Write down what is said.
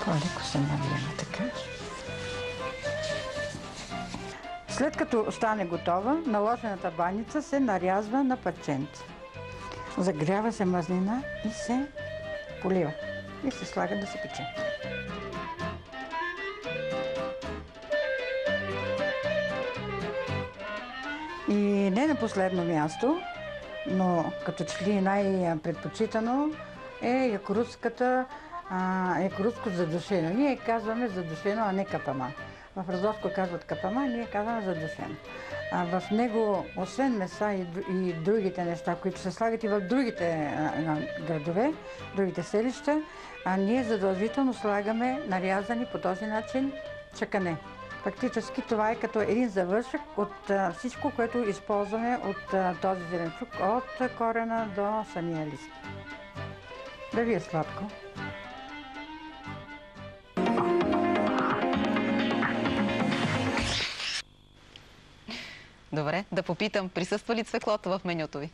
По-леко се навиема така. След като стане готова, наложената баница се нарязва на парченца. Загрява се мазнина и се полива. И се слага да се пече. И не на последно място, но като че ли най-предпочитано е якорутско задушено. Ние казваме задушено, а не капама. В Разловско казват капама, ние казваме задушено. В него, освен меса и другите неща, които се слагат и в другите градове, другите селища, ние задължително слагаме нарязани по този начин чакане. Фактически това е като един завършък от всичко, което използваме от този зеленчук, от корена до самия лист. Да ви е сладко! Добре, да попитам, присъства ли цвеклото в менюто ви?